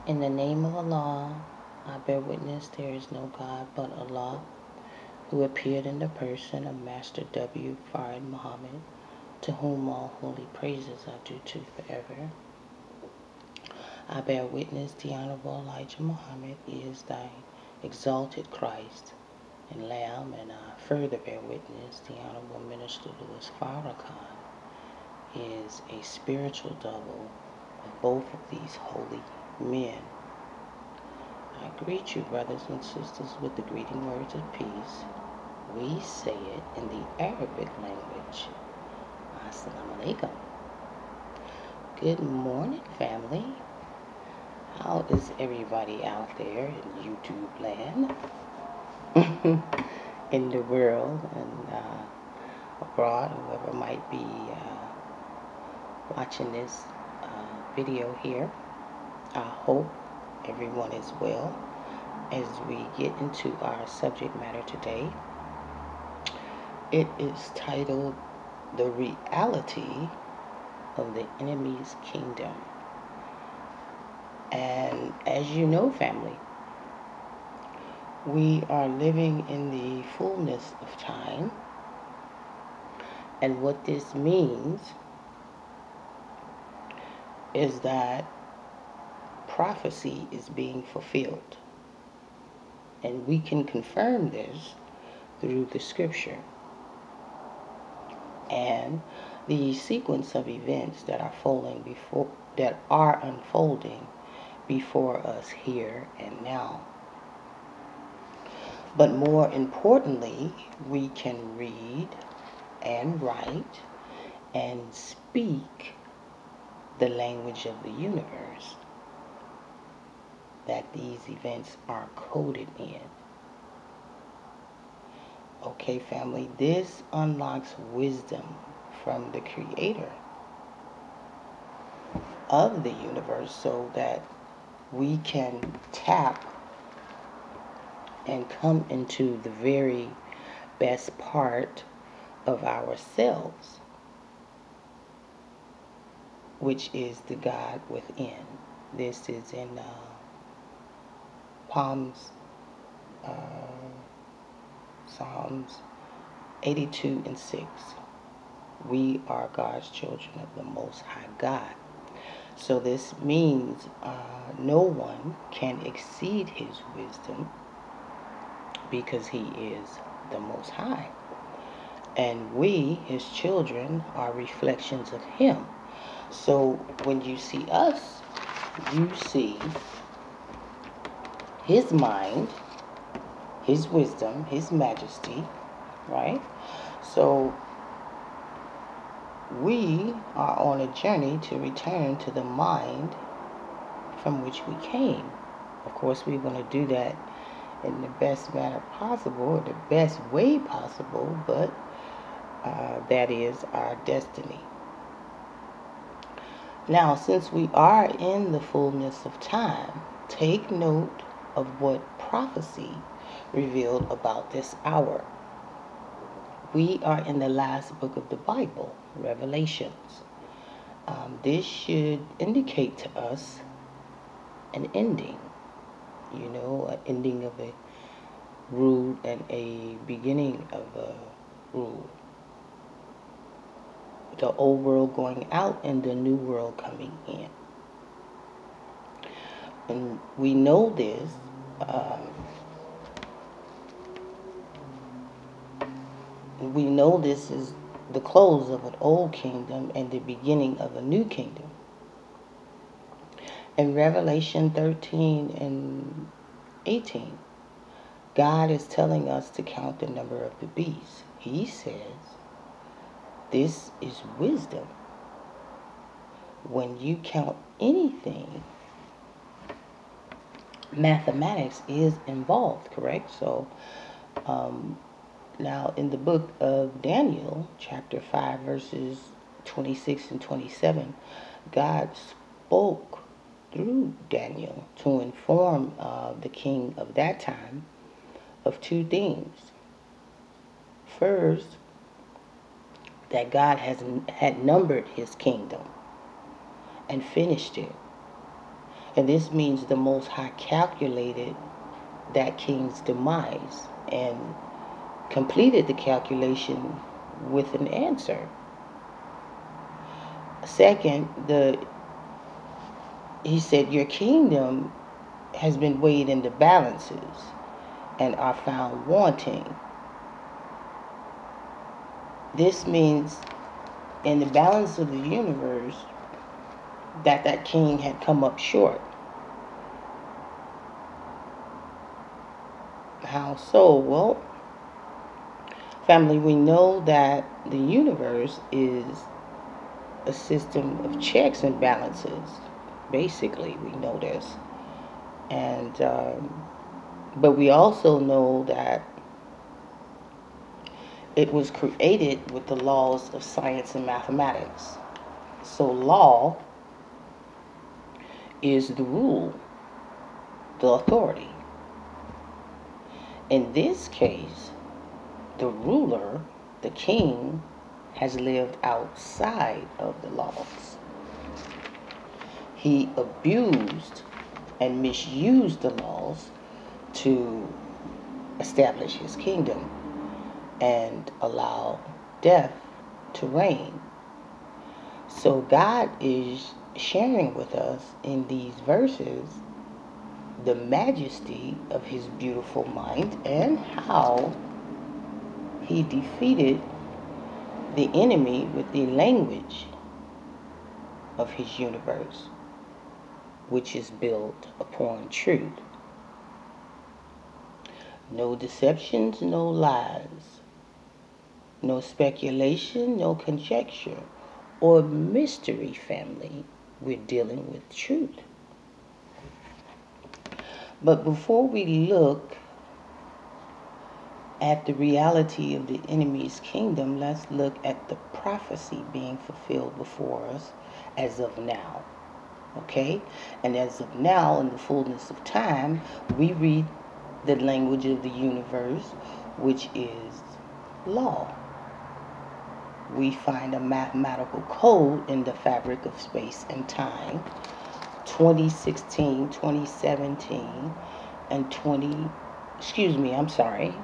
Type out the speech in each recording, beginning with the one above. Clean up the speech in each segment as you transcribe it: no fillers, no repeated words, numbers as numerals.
In the name of Allah, I bear witness there is no God but Allah, who appeared in the person of Master W. Farid Muhammad, to whom all holy praises are due to forever. I bear witness the Honorable Elijah Muhammad is thy exalted Christ and Lamb, and I further bear witness the Honorable Minister Louis Farrakhan is a spiritual double of both of these holy men. I greet you, brothers and sisters, with the greeting words of peace. We say it in the Arabic language. Assalamu alaikum. Good morning, family. How is everybody out there in YouTube land, in the world, and abroad, whoever might be watching this video here? I hope everyone is well. As we get into our subject matter today, it is titled The Reality of the Enemy's Kingdom. And as you know, family, we are living in the fullness of time. And what this means is that prophecy is being fulfilled. And we can confirm this through the scripture and the sequence of events that are unfolding before us here and now. But more importantly, we can read and write and speak the language of the universe that these events are coded in. Okay, family, this unlocks wisdom from the creator of the universe so that we can tap and come into the very best part of ourselves, which is the God within. This is in Psalms 82 and 6. We are God's children of the Most High God. So this means no one can exceed his wisdom because he is the Most High. And we, his children, are reflections of him. So when you see us, you see his mind, his wisdom, his majesty, right? So we are on a journey to return to the mind from which we came. Of course, we're going to do that in the best manner possible, or the best way possible, but that is our destiny. Now, since we are in the fullness of time, take note of what prophecy revealed about this hour. We are in the last book of the Bible, Revelations. This should indicate to us an ending, an ending of a rule and a beginning of a rule. The old world going out and the new world coming in. And we know this is the close of an old kingdom and the beginning of a new kingdom. In Revelation 13 and 18, God is telling us to count the number of the beast. He says, this is wisdom. When you count anything, mathematics is involved, correct? So, now in the book of Daniel, chapter 5, verses 26 and 27, God spoke through Daniel to inform the king of that time of two things. First, that God had numbered his kingdom and finished it. And this means the Most High calculated that king's demise and completed the calculation with an answer. Second, he said, your kingdom has been weighed in the balances and are found wanting. This means in the balance of the universe that king had come up short. How so? Well, family, we know that the universe is a system of checks and balances. Basically, we know this. And but we also know that it was created with the laws of science and mathematics. So law is the rule, the authority. In this case, the ruler, the king, has lived outside of the laws. He abused and misused the laws to establish his kingdom and allow death to reign. So God is sharing with us in these verses the majesty of his beautiful mind and how he defeated the enemy with the language of his universe, which is built upon truth. No deceptions, no lies, no speculation, no conjecture, or mystery, family. We're dealing with truth. But before we look at the reality of the enemy's kingdom, let's look at the prophecy being fulfilled before us as of now. Okay? And as of now, in the fullness of time, we read the language of the universe, which is law. We find a mathematical code in the fabric of space and time. 2016, 2017, and 2017,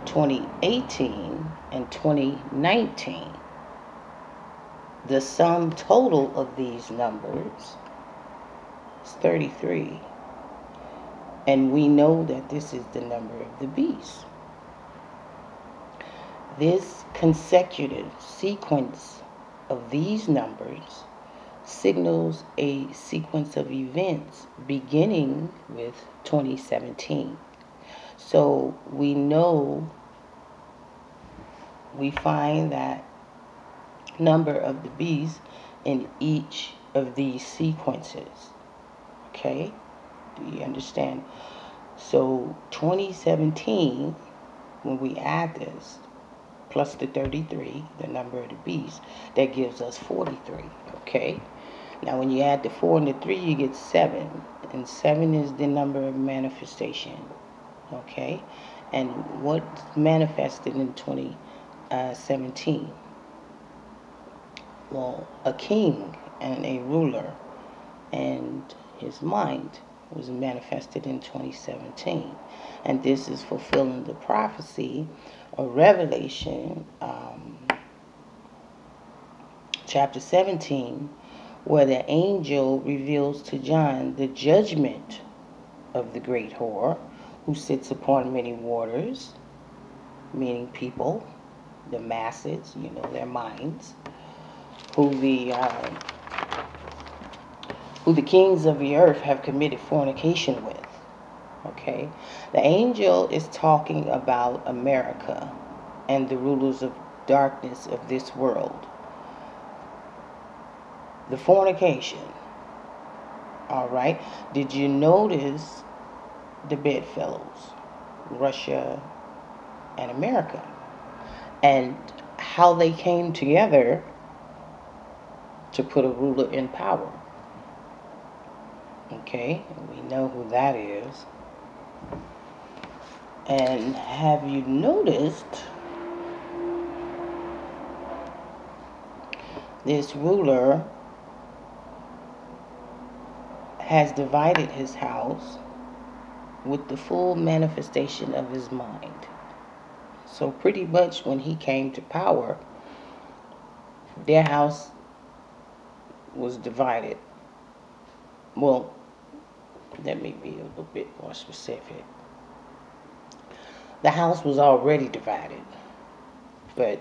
2018, and 2019. The sum total of these numbers is 33. And we know that this is the number of the beast. This consecutive sequence of these numbers signals a sequence of events beginning with 2017. So we know, we find that number of the beast in each of these sequences. Okay? Do you understand? So 2017, when we add this, plus the 33, the number of the beast, that gives us 43. Okay? Now when you add the 4 and the 3, you get 7. And 7 is the number of manifestation. Okay? And what's manifested in 2017? Well, a king and a ruler and his mind was manifested in 2017. And this is fulfilling the prophecy of Revelation chapter 17, where the angel reveals to John the judgment of the great whore who sits upon many waters, meaning people, the masses, their minds, who the kings of the earth have committed fornication with. Okay? The angel is talking about America and the rulers of darkness of this world. The fornication. All right? Did you notice the bedfellows? Russia and America. And how they came together to put a ruler in power. Okay? We know who that is. And have you noticed this ruler has divided his house with the full manifestation of his mind. So pretty much when he came to power, their house was divided. Well, let me be a little bit more specific. The house was already divided, but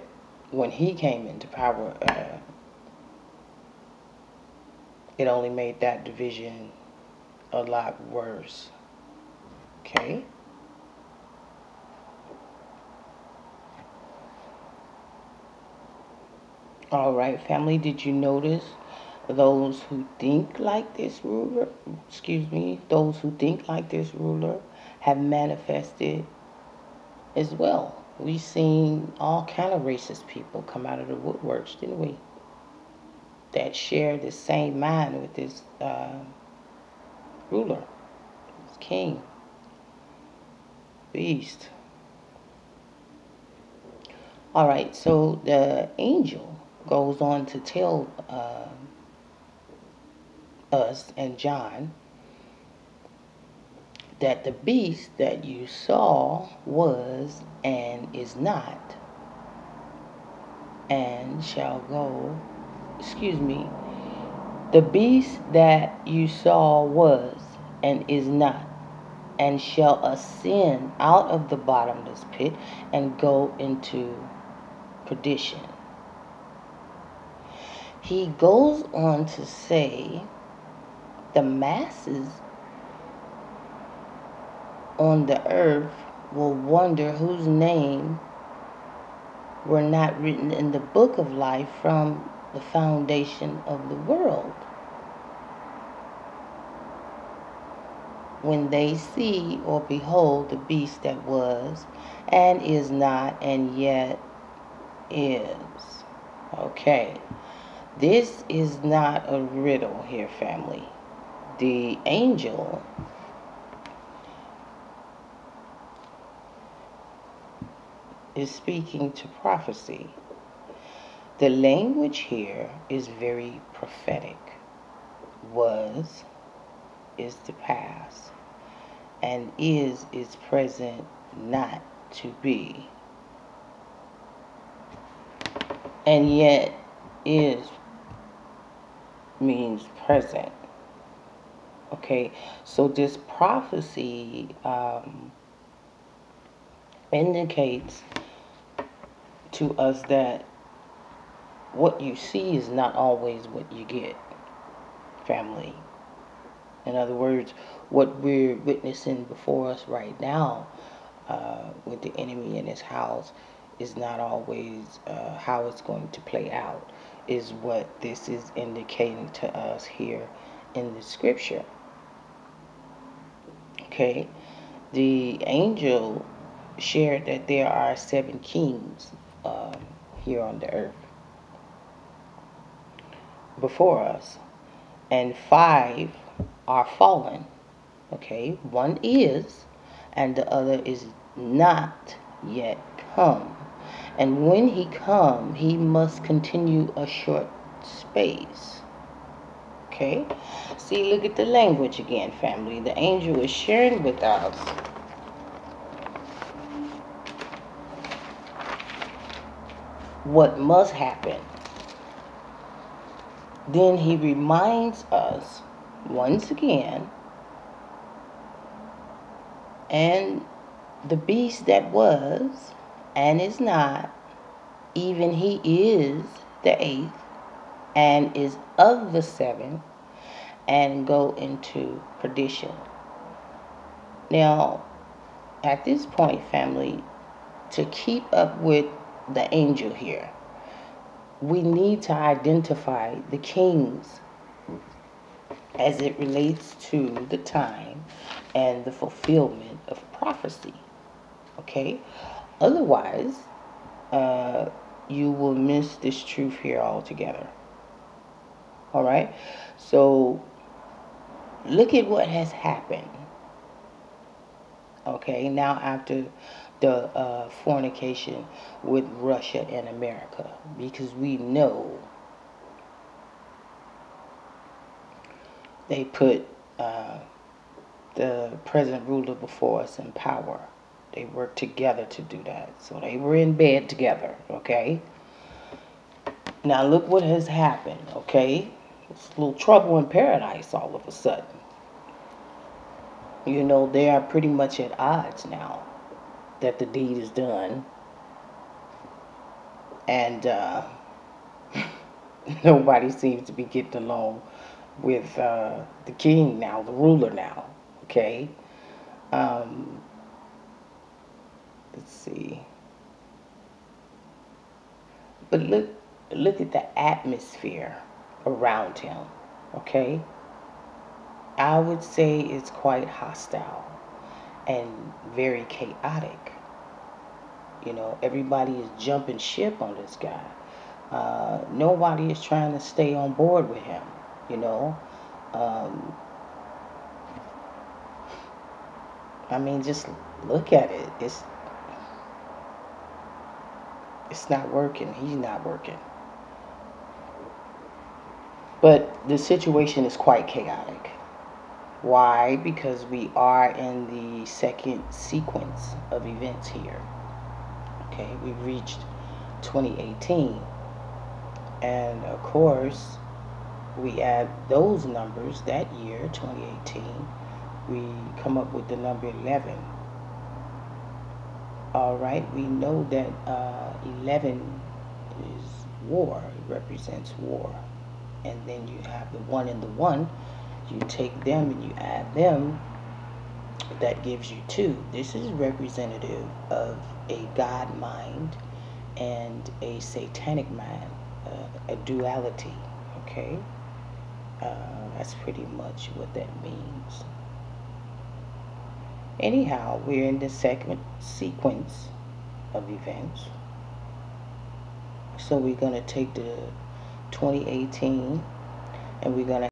when he came into power, it only made that division a lot worse. Okay? All right, family, did you notice those who think like this ruler, those who think like this ruler have manifested as well? We've seen all kind of racist people come out of the woodworks, didn't we? That share the same mind with this ruler, this king, beast. All right, so the angel goes on to tell us and John that the beast that you saw was and is not and shall go, the beast that you saw was and is not and shall ascend out of the bottomless pit and go into perdition. He goes on to say the masses on the earth will wonder whose name were not written in the book of life from the foundation of the world, when they see or behold the beast that was and is not and yet is. Okay, this is not a riddle here, family. The angel is speaking to prophecy. The language here is very prophetic. Was is the past, and is present, not to be. And yet is means present. Okay, so this prophecy indicates to us that what you see is not always what you get, family. In other words, what we're witnessing before us right now with the enemy in his house is not always how it's going to play out, is what this is indicating to us here in the scripture. Okay, the angel shared that there are 7 kings here on the earth before us, and 5 are fallen. Okay, one is, and the other is not yet come. And when he come, he must continue a short space. Okay, see, look at the language again, family. The angel is sharing with us what must happen. Then he reminds us once again, and the beast that was and is not, even he is the 8th and is of the 7th, and go into perdition. Now, at this point, family, to keep up with the angel here, we need to identify the kings as it relates to the time and the fulfillment of prophecy. Okay? Otherwise, you will miss this truth here altogether. All right? So, look at what has happened. Okay? Now, after the fornication with Russia and America, because we know they put uh, the present ruler before us in power. They worked together to do that. So they were in bed together, okay? Now look what has happened, okay? It's a little trouble in paradise all of a sudden. You know, they are pretty much at odds now that the deed is done. And nobody seems to be getting along with the king now, the ruler now, okay? Um, let's see. But look at the atmosphere around him, okay? I would say it's quite hostile and very chaotic. You know, everybody is jumping ship on this guy. Nobody is trying to stay on board with him, you know. Um, I mean, just look at it. It's not working. He's not working. But the situation is quite chaotic. Why? Because we are in the second sequence of events here. Okay, we've reached 2018. And of course, we add those numbers that year, 2018, we come up with the number 11. All right, we know that 11 is war, it represents war. And then you have the 1 and the 1. You take them and you add them, that gives you 2. This is representative of a God mind and a satanic mind, a duality, okay? That's pretty much what that means. Anyhow, we're in the second sequence of events. So we're going to take the 2018 and we're going to